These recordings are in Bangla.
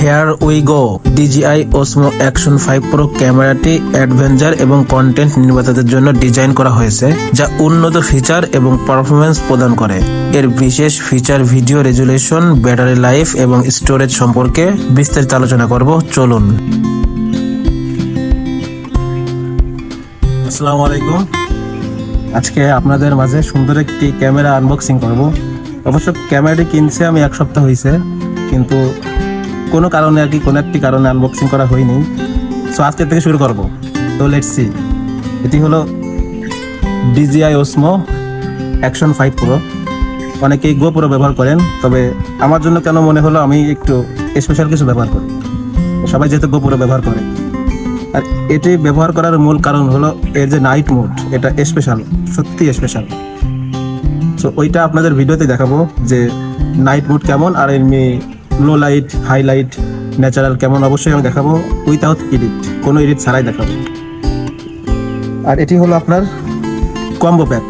Here we go. DJI Osmo Action 5 Pro ক্যামেরাটি অ্যাডভেঞ্চার এবং কন্টেন্ট নির্মাতাদের জন্য ডিজাইন করা হয়েছে, যা উন্নত ফিচার এবং পারফরম্যান্স প্রদান করে। এর বিশেষ feature, video resolution, battery life এবং স্টোরেজ সম্পর্কে বিস্তারিত আলোচনা করব। চলুন। আসসালামু আলাইকুম। আজকে আপনাদের মাঝে সুন্দর একটি ক্যামেরা আনবক্সিং করব। অবশ্য ক্যামেরাটি কিনছে আমি এক সপ্তাহ হয়েছে, কিন্তু কোনো কারণে কোনো একটি কারণে আনবক্সিং করা হয়নি। সো আজকের থেকে শুরু করব। তো লেটস সি। এটি হলো DJI Osmo Action 5 Pro। অনেকেই GoPro ব্যবহার করেন, তবে আমার জন্য কেন মনে হলো আমি একটু স্পেশাল কিছু ব্যবহার করি। সবাই যেহেতু GoPro ব্যবহার করে, আর এটি ব্যবহার করার মূল কারণ হলো এর যে নাইট মোড, এটা স্পেশাল, সত্যি স্পেশাল। সো ওইটা আপনাদের ভিডিওতে দেখাবো যে নাইট মোড কেমন, আর এমনি low light, high light, natural কেমন, অবশ্যই আমি দেখাবো উইথাউট এডিট, কোনো এডিট ছাড়াই দেখাবো। আর এটি হলো আপনার কম্বো প্যাক,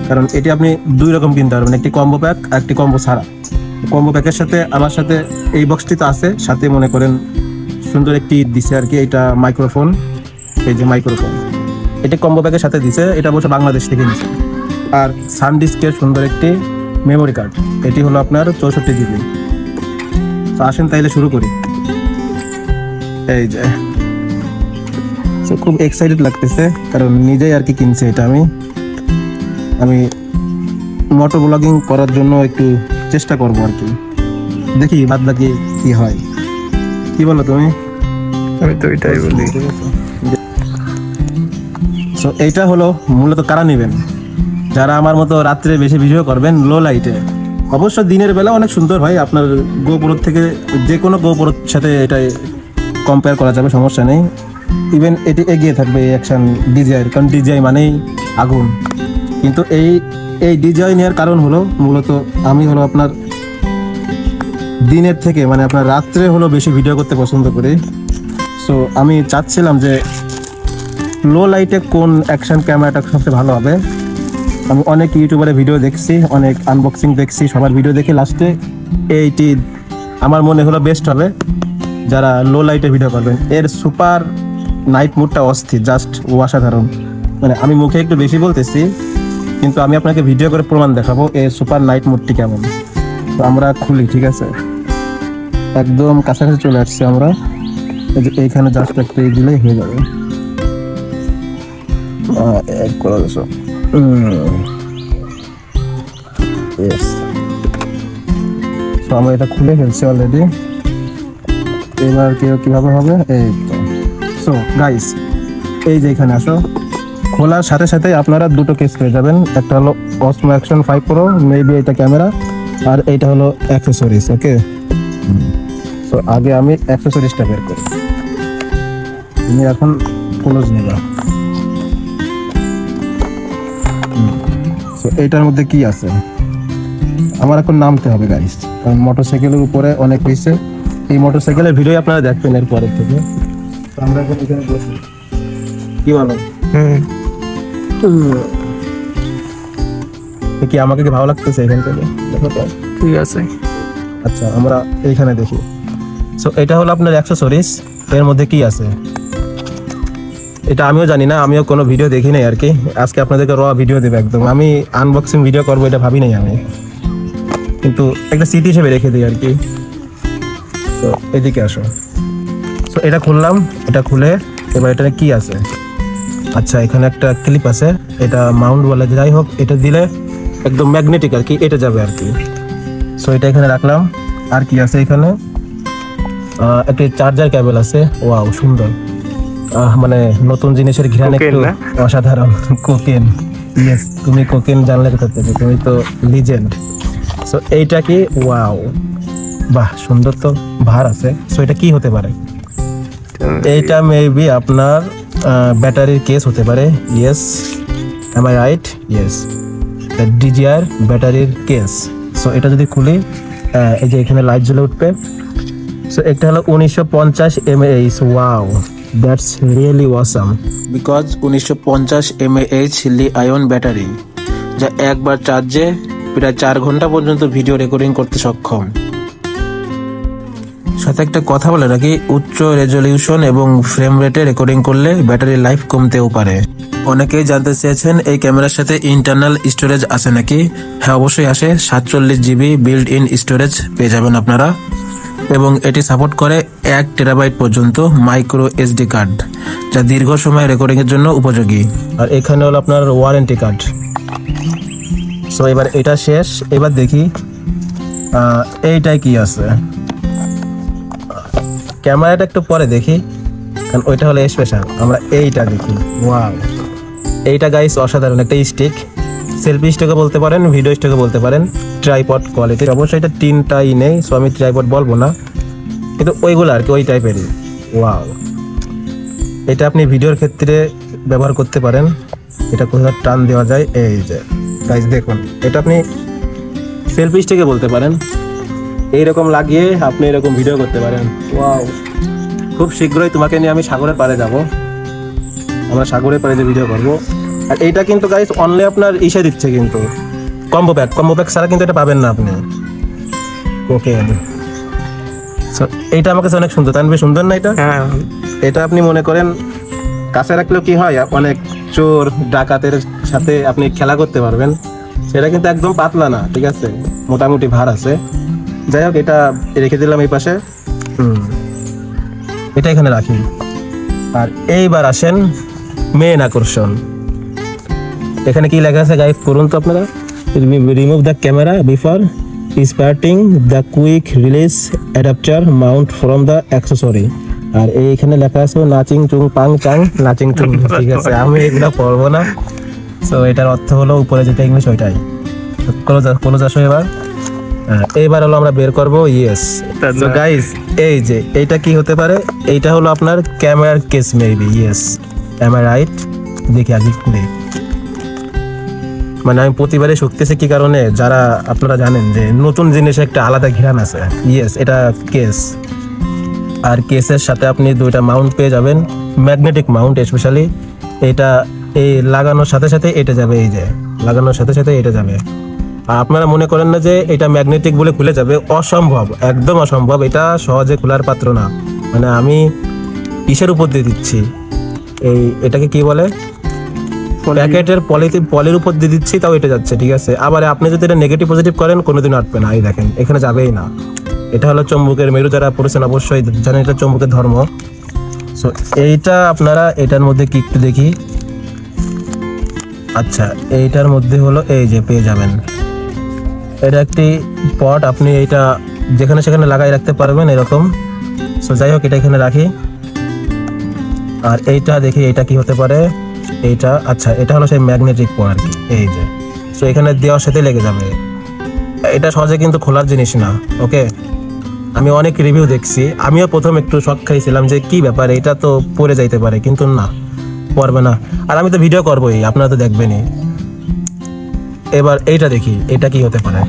কারণ এটি আপনি দুই রকম কিনতে পারবেন, একটি কম্বো প্যাক আর একটি কম্বো ছাড়া। কম্বো প্যাকের সাথে আমার সাথে এই বক্সটি তো আছে, সাথে মনে করেন সুন্দর একটি দিছে আর কি, এটা মাইক্রোফোন, এই যে মাইক্রোফোন, এটি কম্বো প্যাকের সাথে দিছে। এটা অবশ্য বাংলাদেশ থেকে নিছে। আর সানডিস্কের সুন্দর একটি মেমোরি কার্ড, এটি হলো আপনার 64 GB। তো আসেন তাইলে শুরু করি। এই যে খুব এক্সাইটেড লাগতেছে, কারণ নিজেই আর কি কিনছে এটা। আমি মোটো ব্লগিং করার জন্য একটু চেষ্টা করবো আর কি, দেখি বাদ বাকি কি হয়। কি বলো তুমি? আমি তো এটাই বলি। সো এইটা হলো মূলত কারা নেবেন, যারা আমার মতো রাত্রে বেশি ভিডিও করবেন লো লাইটে। অবশ্য দিনের বেলা অনেক সুন্দর হয়, আপনার GoPro থেকে যে কোনো GoProর সাথে এটা কম্পেয়ার করা যাবে, সমস্যা নেই। ইভেন এটি এগিয়ে থাকবে এই অ্যাকশন DJI, কারণ DJI মানেই আগুন। কিন্তু এই DJI নেওয়ার কারণ হলো মূলত আমি হলো আপনার দিনের থেকে, মানে আপনার রাত্রে হলো বেশি ভিডিও করতে পছন্দ করি। সো আমি চাচ্ছিলাম যে লো লাইটে কোন অ্যাকশন ক্যামেরাটা সবচেয়ে ভালো হবে। আমি অনেক ইউটিউবারের ভিডিও দেখছি, অনেক আনবক্সিং দেখছি, সবার ভিডিও দেখে লাস্টে এইটি আমার মনে হলো বেস্ট হবে যারা লো লাইটে ভিডিও করবেন। এর সুপার নাইট মুডটা অস্থির, জাস্ট অসাধারণ। মানে আমি মুখে একটু বেশি বলতেছি, কিন্তু আমি আপনাকে ভিডিও করে প্রমাণ দেখাবো এর সুপার নাইট মুডটি কেমন। তো আমরা খুলি, ঠিক আছে? একদম কাছাকাছি চলে আসছি আমরা। এইখানে জাস্ট একটা দিলেই হয়ে যাবে। আমরা এটা খুলে ফেলছি অলরেডি। এবার কিভাবে হবে? এই তো। সো গাইস, এই যে এখানে আসো, খোলার সাথে সাথে আপনারা দুটো কেস পেয়ে যাবেন। একটা হলো Osmo Action 5 Pro, মেবি এটা ক্যামেরা, আর এইটা হলো অ্যাক্সেসরিজ। ওকে, তো আগে আমি অ্যাক্সেসরিজটা বের করি। তুমি এখন ক্লোজ নিবা। তো এইটার মধ্যে কি আছে আমার এখন নামতে হবে গাইস, কারণ মোটরসাইকেলের উপরে অনেক হয়েছে। এই মোটরসাইকেলের ভিডিও আপনারা দেখবেন এর পরের থেকে। তো আমরা এখন এখানে বসি, কি বলো? কি আমাকে কি ভালো লাগতেছে এখান থেকে? দেখো তো, ঠিক আছে। আচ্ছা, আমরা এইখানে দেখি। সো এটা হলো আপনার অ্যাক্সেসরিজ। এর মধ্যে কি আছে এটা আমিও জানি না, আমিও কোনো ভিডিও দেখি নাই আর কি। আজকে আপনাদেরকে র ভিডিও দেবো একদম। আমি আনবক্সিং ভিডিও করবো এটা ভাবি নাই আমি, কিন্তু একটা স্মৃতি হিসেবে রেখে দিই আর কি। তো এদিকে আসো। সো এটা খুললাম, এটা খুলে এবার এটা কি আছে? আচ্ছা, এখানে একটা ক্লিপ আছে, এটা মাউন্ট বলে, যাই হোক, এটা দিলে একদম ম্যাগনেটিক আর কি, এটা যাবে আর কি। সো এটা এখানে রাখলাম। আর কি আছে এখানে? একটি চার্জার কেবল আছে। ওয়াও, সুন্দর। মানে নতুন জিনিসের ঘ্রাণ একটু অসাধারণ। কোকেন, ইয়েস, তুমি কোকেন জানলে কোথা থেকে? তুমি তো লিজেন্ড। সো এইটা কি? ওয়াও, বাহ, সুন্দর তো, ভার আছে। সো এটা কি হতে পারে? এইটা মেবি আপনার ব্যাটারির কেস হতে পারে। Yes, am I right? Yes, DJI ব্যাটারির কেস। সো এটা যদি খুলি, এই যে এখানে লাইট জ্বলে উঠবে। সো একটা হলো 1950 mAh। Wow, that's really awesome, because 1950 mAh Li-ion battery, যা একবার চার্জে প্রায় 4 ঘন্টা পর্যন্ত ভিডিও রেকর্ডিং করতে সক্ষম। সাথে একটা কথা বলে রাখি, উচ্চ রেজলিউশন এবং ফ্রেম রেটে রেকর্ডিং করলে ব্যাটারি লাইফ কমতেও পারে। অনেকেই জানতে চেয়েছেন এই ক্যামেরার সাথে ইন্টারনাল স্টোরেজ আছে নাকি। হ্যাঁ, অবশ্যই আসে। 47 GB বিল্ড ইন স্টোরেজ পেয়ে যাবেন আপনারা, এবং এটি সাপোর্ট করে 1 টেরাবাইট পর্যন্ত মাইক্রো SD কার্ড, যা দীর্ঘ সময় রেকর্ডিং এর জন্য উপযোগী। আর এখানে হলো আপনার ওয়ারেন্টি কার্ড। সো এবার এটা শেষ, এবার দেখি এইটাই কি আছে। ক্যামেরাটা একটু পরে দেখি, কারণ ওইটা হলো স্পেশাল। আমরা এইটা দেখি। ওয়াও, এইটা গাইস অসাধারণ একটা স্টিক। সেলফি স্টিকও বলতে পারেন, ভিডিও স্টিকও বলতে পারেন, ট্রাইপড কোয়ালিটির। অবশ্যই এটা তিনটাই নেই, সো আমি ট্রাইপড বলবো না, কিন্তু ওইগুলো আর কি ওই টাইপেরই। ওয়াও, এটা আপনি ভিডিওর ক্ষেত্রে ব্যবহার করতে পারেন। এটা কোথাও টান দেওয়া যায়, এই যে গাইস দেখুন, এটা আপনি সেলফি স্টিকে বলতে পারেন। এইরকম লাগিয়ে আপনি এরকম ভিডিও করতে পারেন। ওয়াও, খুব শীঘ্রই তোমাকে নিয়ে আমি সাগরের পাড়ে যাব। আমরা সাগরের পাড়ে যে ভিডিও করবো। আর এইটা কিন্তু গাইস অনলি আপনার ইসে দিচ্ছে, কিন্তু কম্বো প্যাক ছাড়া কিন্তু এটা পাবেন না আপনি। ওকে, এইটা আমাকে অনেক সুন্দর, তাই সুন্দর না এটা? হ্যাঁ, এটা আপনি মনে করেন কাছে রাখলেও কি হয়, অনেক চোর ডাকাতের সাথে আপনি খেলা করতে পারবেন। সেটা কিন্তু একদম পাতলা না, ঠিক আছে, মোটামুটি ভার আছে। যাই হোক, এটা রেখে দিলাম এই পাশে। এটা এখানে রাখি। আর এইবার আসেন মেন আকর্ষণ। এখানে কি লেখা আছে গাইড করুন তো আপনারা। Remove the camera before starting the quick release adapter mount from the accessory. আর এইখানে লেখা আছে নাচিং চুং পাং চাং নাচিং চুং, ঠিক আছে, আমি এগুলো পড়বো না। সো এটার অর্থ হলো উপরে যেটা ইংলিশ ওইটাই। ক্লোজ আসো এবার। এইবার হলো আমরা বের করবো ইয়েস। সো গাইস, এই যে এইটা কি হতে পারে, এইটা হলো আপনার ক্যামেরার case maybe. Yes, am I right? দেখি আগে খুলে। মানে আমি প্রতিবারে শুকতেছি কি কারণে, যারা আপনারা জানেন যে নতুন জিনিসে একটা আলাদা ঘ্রাণ আছে। ইয়েস, এটা কেস। আর কেসের সাথে আপনি দুইটা মাউন্ট পেয়ে যাবেন, ম্যাগনেটিক মাউন্ট স্পেশালি। এটা এই লাগানোর সাথে সাথে এটা যাবে, এই যে লাগানোর সাথে সাথে এটা যাবে। আর আপনারা মনে করেন না যে এটা ম্যাগনেটিক বলে খুলে যাবে, অসম্ভব, একদম অসম্ভব। এটা সহজে খোলার পাত্র না। মানে আমি ইসের উপর দিয়ে দিচ্ছি, এটাকে কি বলে, প্যাকেটের পলির উপর দিয়ে দিচ্ছি, তাও এটা যাচ্ছে, ঠিক আছে। আবার আপনি যদি এটা নেগেটিভ পজিটিভ করেন, কোনোদিন আটবে না। এই দেখেন, এখানে যাবেই না। এটা হলো চম্বুকের মেরু, যারা পড়েছেন অবশ্যই জানেন এটা চম্বুকের ধর্ম। সো এইটা আপনারা এটার মধ্যে কি একটু দেখি। আচ্ছা, এইটার মধ্যে হলো এই যে পেয়ে যাবেন, এটা একটি পট, আপনি এইটা যেখানে সেখানে লাগাই রাখতে পারবেন এরকম। সো যাই হোক, এটা এখানে রাখি। আর এইটা দেখি এটা কি হতে পারে। এইটা আচ্ছা, এটা হলো সেই ম্যাগনেটিক পট আর কি, এই যে। সো এখানে দেওয়ার সাথে লেগে যাবে। এটা সহজে কিন্তু খোলার জিনিস না। ওকে, আমি অনেক রিভিউ দেখছি, আমিও প্রথম একটু শক খাইছিলাম যে কি ব্যাপার, এটা তো পড়ে যাইতে পারে, কিন্তু না, পড়বে না। আর আমি তো ভিডিও করবোই, আপনারা তো দেখবেনই। এবার এইটা দেখি, এটা কি হতে পারে।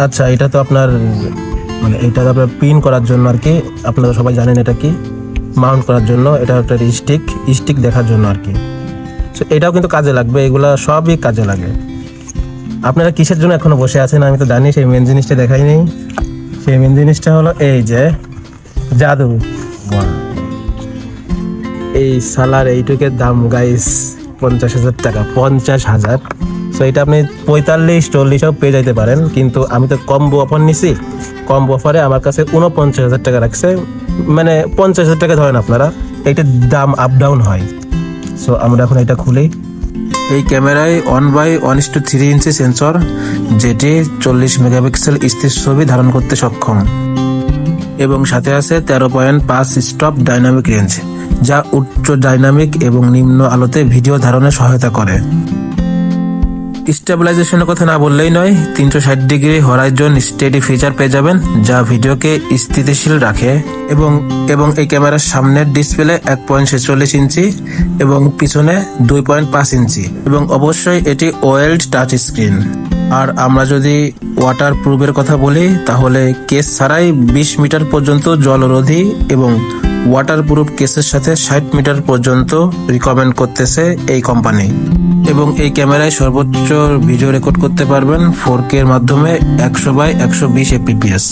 আচ্ছা, এটা তো আপনার মানে এটা আপনার পিন করার জন্য আর কি। আপনারা সবাই জানেন এটা কি, মাউন্ট করার জন্য। এটা একটা স্টিক দেখার জন্য আর কি। সো এটাও কিন্তু কাজে লাগবে, এগুলা সবই কাজে লাগে। আপনারা কিসের জন্য এখনো বসে আছেন আমি তো জানি, সেই মেন জিনিসটা দেখাই নেই। সেই মেন জিনিসটা হলো এই যে জাদু। এই সালার এইটুকের দাম গাইস 50,000 টাকা, 50,000। সো এটা আপনি 45-40 পেয়ে যাইতে পারেন, কিন্তু আমি তো কম্বো অফার নিছি। কম্বো অফারে আমার কাছে 49,000 টাকা রাখছে, মানে 50,000 টাকা ধরেন আপনারা। এইটার দাম আপ ডাউন হয়। সো আমরা এখন এটা খুলি। এই ক্যামেরায় 1/1:3 ইঞ্চি সেন্সর, যেটি 40 মেগাপিক্সেল স্থির ছবি ধারণ করতে সক্ষম, এবং সাথে আছে 13.5 স্টপ ডাইনামিক রেঞ্জ, যা উচ্চ ডাইনামিক এবং নিম্ন আলোতে ভিডিও ধারণে সহায়তা করে। স্টেবিলাইজেশনের কথা না বললেই নয়, 360 ডিগ্রি হরাইজন স্টেডি ফিচার পেয়ে যাবেন, যা ভিডিওকে স্থিতিশীল রাখে। এবং এই ক্যামেরার সামনের ডিসপ্লে 1.46 ইঞ্চি এবং পিছনে 2.5 ইঞ্চি, এবং অবশ্যই এটি ওয়েলড টাচ স্ক্রিন। আর আমরা যদি ওয়াটার প্রুফের কথা বলি, তাহলে কেস ছাড়াই 20 মিটার পর্যন্ত জলরোধী এবং ওয়াটারপ্রুফ কেসের সাথে 60 মিটার পর্যন্ত রিকমেন্ড করতেছে এই কোম্পানি। এবং এই ক্যামেরায় সর্বোচ্চ ভিডিও রেকর্ড করতে পারবেন 4K এর মাধ্যমে 100/120 fps।